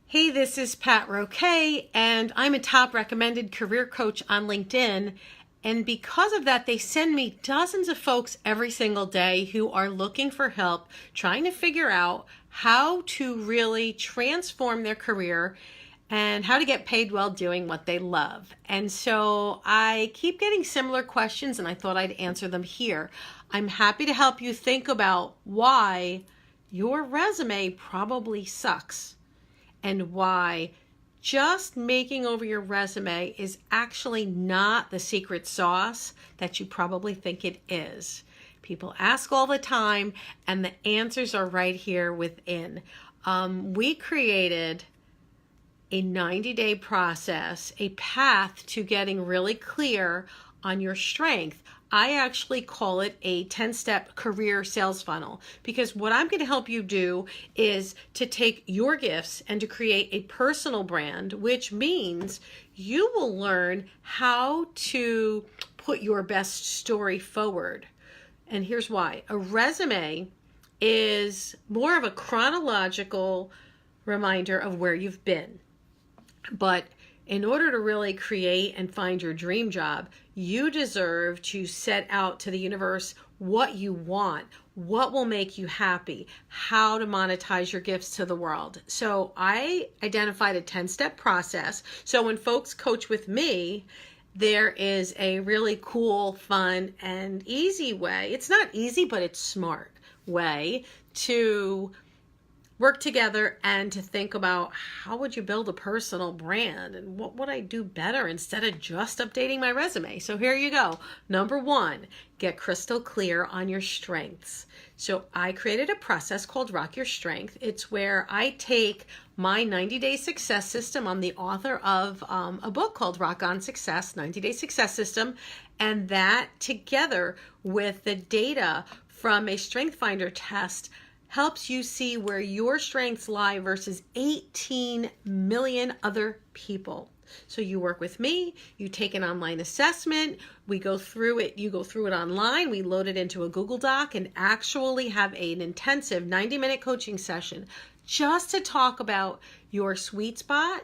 Hey, this is Pat Roque, and I'm a top recommended career coach on LinkedIn. And because of that, they send me dozens of folks every single day who are looking for help trying to figure out how to really transform their career and how to get paid while doing what they love. And so I keep getting similar questions, and I thought I'd answer them here. I'm happy to help you think about why your resume probably sucks and why just making over your resume is actually not the secret sauce that you probably think it is. People ask all the time, and the answers are right here within. We created a 90-day process, a path to getting really clear on your strength. I actually call it a 10-step career sales funnel, because what I'm going to help you do is to take your gifts and to create a personal brand, which means you will learn how to put your best story forward. And here's why. A resume is more of a chronological reminder of where you've been. But in order to really create and find your dream job, you deserve to set out to the universe what you want, what will make you happy, how to monetize your gifts to the world. So I identified a 10-step process. So when folks coach with me, there is a really cool, fun, and easy way. It's not easy, but it's smart way to work together and to think about how would you build a personal brand and what would I do better instead of just updating my resume. So here you go. Number one, get crystal clear on your strengths. So I created a process called Rock Your Strength. It's where I take my 90-day success system. I'm the author of a book called Rock on Success, 90-day success system, and that together with the data from a Strength Finder test helps you see where your strengths lie versus 18 million other people. So you work with me, you take an online assessment, we go through it, you go through it online, we load it into a Google Doc and actually have an intensive 90-minute coaching session just to talk about your sweet spot,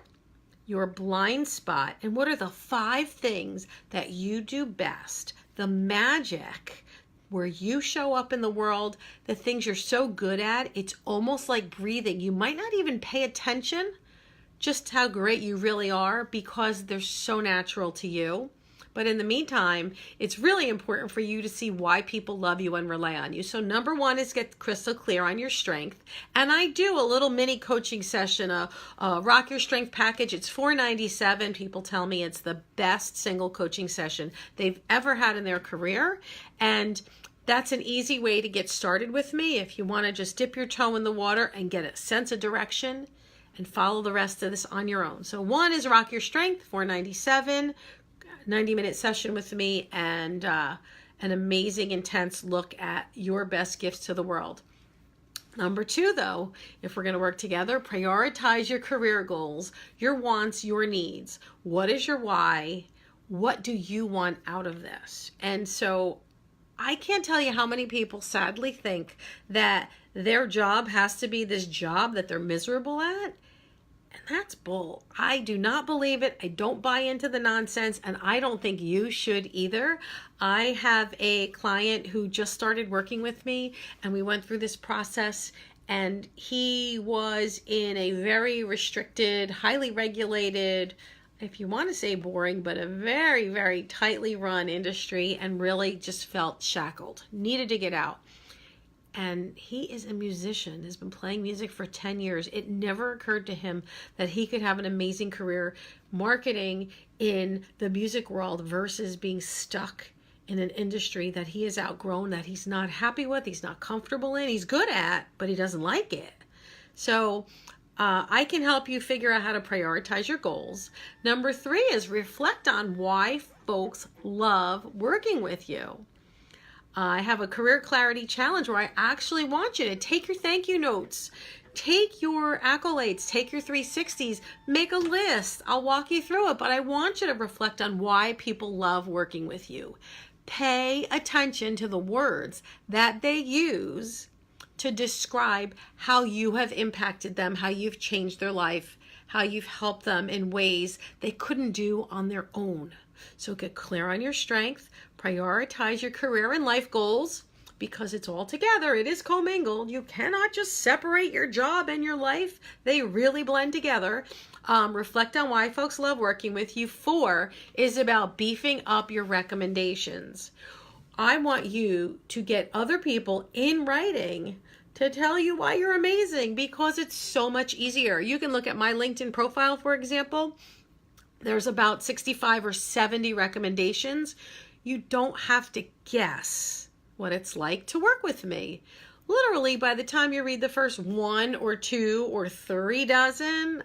your blind spot, and what are the 5 things that you do best, the magic where you show up in the world, the things you're so good at. It's almost like breathing. You might not even pay attention just how great you really are because they're so natural to you. But in the meantime, it's really important for you to see why people love you and rely on you. So number one is get crystal clear on your strength. And I do a little mini coaching session, a Rock Your Strength package. It's $497. People tell me it's the best single coaching session they've ever had in their career. And that's an easy way to get started with me if you want to just dip your toe in the water and get a sense of direction and follow the rest of this on your own. So one is Rock Your Strength, $497, 90-minute session with me, and an amazing, intense look at your best gifts to the world. Number two, though, if we're going to work together, prioritize your career goals, your wants, your needs. What is your why? What do you want out of this? And so I can't tell you how many people sadly think that their job has to be this job that they're miserable at. And that's bull. I do not believe it. I don't buy into the nonsense, and I don't think you should either. I have a client who just started working with me, and we went through this process, and he was in a very restricted, highly regulated, if you want to say boring, but a very, very tightly run industry, and really just felt shackled, needed to get out. And he is a musician, has been playing music for 10 years. It never occurred to him that he could have an amazing career marketing in the music world versus being stuck in an industry that he has outgrown, that he's not happy with, he's not comfortable in, he's good at, but he doesn't like it. So I can help you figure out how to prioritize your goals. Number 3 is reflect on why folks love working with you. I have a career clarity challenge where I actually want you to take your thank you notes, take your accolades, take your 360s, make a list. I'll walk you through it, but I want you to reflect on why people love working with you. Pay attention to the words that they use to describe how you have impacted them, how you've changed their life, how you've helped them in ways they couldn't do on their own. So get clear on your strength, prioritize your career and life goals, because it's all together. It is commingled. You cannot just separate your job and your life. They really blend together. Reflect on why folks love working with you. 4 is about beefing up your recommendations. I want you to get other people in writing to tell you why you're amazing, because it's so much easier. You can look at my LinkedIn profile, for example. There's about 65 or 70 recommendations. You don't have to guess what it's like to work with me. Literally, by the time you read the first 1 or 2 or 3 dozen,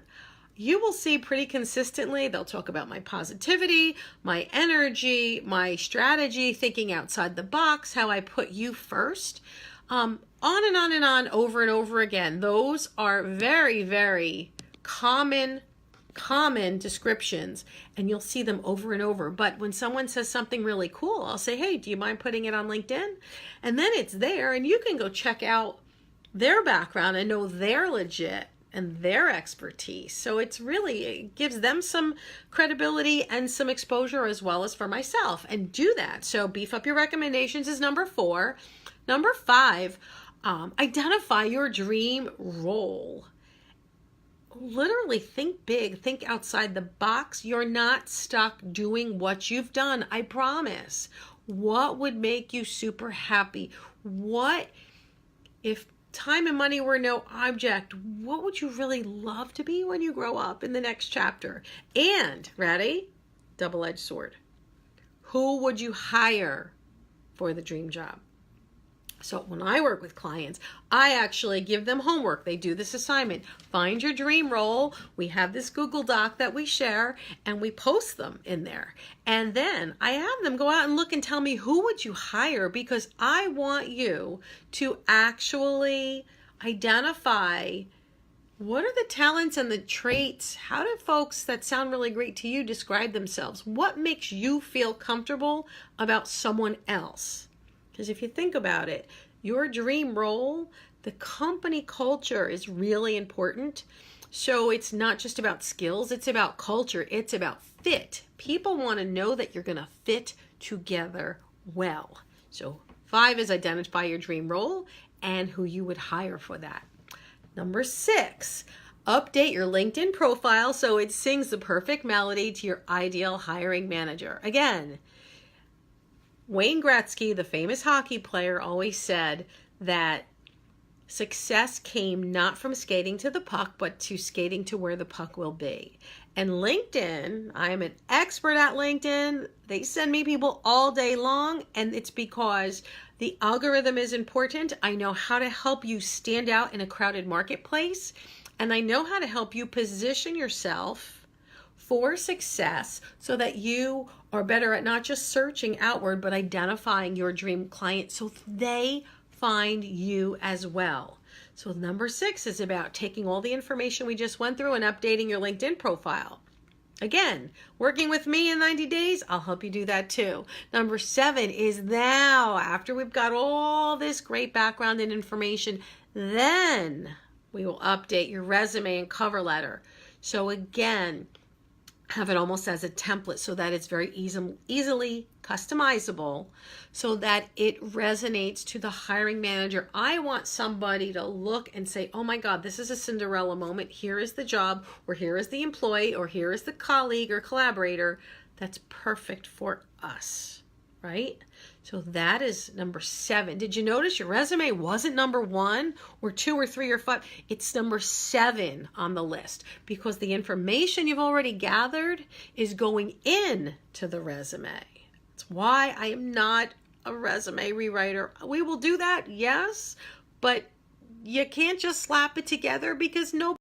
you will see pretty consistently they'll talk about my positivity, my energy, my strategy, thinking outside the box, how I put you first, on and on and on, over and over again. Those are very, very common descriptions, and you'll see them over and over. But when someone says something really cool, I'll say, hey, do you mind putting it on LinkedIn? And then it's there, and you can go check out their background and know they're legit and their expertise. So it gives them some credibility and some exposure, as well as for myself, and do that. So beef up your recommendations is number 4. Number 5, identify your dream role. Literally think big, think outside the box. You're not stuck doing what you've done, I promise. What would make you super happy? What, if time and money were no object, what would you really love to be when you grow up in the next chapter? And, ready? Double-edged sword. Who would you hire for the dream job? So when I work with clients, I actually give them homework. They do this assignment. Find your dream role. We have this Google Doc that we share, and we post them in there. And then I have them go out and look and tell me, who would you hire? Because I want you to actually identify, what are the talents and the traits? How do folks that sound really great to you describe themselves? What makes you feel comfortable about someone else? Because if you think about it, your dream role, the company culture is really important. So it's not just about skills, it's about culture, it's about fit. People want to know that you're going to fit together well. So 5 is identify your dream role and who you would hire for that. Number 6, update your LinkedIn profile so it sings the perfect melody to your ideal hiring manager. Again, Wayne Gretzky, the famous hockey player, always said that success came not from skating to the puck, but to skating to where the puck will be. And LinkedIn, I am an expert at LinkedIn. They send me people all day long, and it's because the algorithm is important. I know how to help you stand out in a crowded marketplace, and I know how to help you position yourself for success so that you are better at not just searching outward, but identifying your dream client so they find you as well. So number 6 is about taking all the information we just went through and updating your LinkedIn profile. Again, working with me in 90 days, I'll help you do that too. Number 7 is now, after we've got all this great background and information, then we will update your resume and cover letter. So again, have it almost as a template so that it's very easily customizable, so that it resonates to the hiring manager. I want somebody to look and say, oh my God, this is a Cinderella moment. Here is the job, or here is the employee, or here is the colleague or collaborator that's perfect for us, right? So that is number 7. Did you notice your resume wasn't number 1 or 2 or 3 or 5? It's number 7 on the list, because the information you've already gathered is going in to the resume. That's why I am not a resume rewriter. We will do that, yes, but you can't just slap it together, because nobody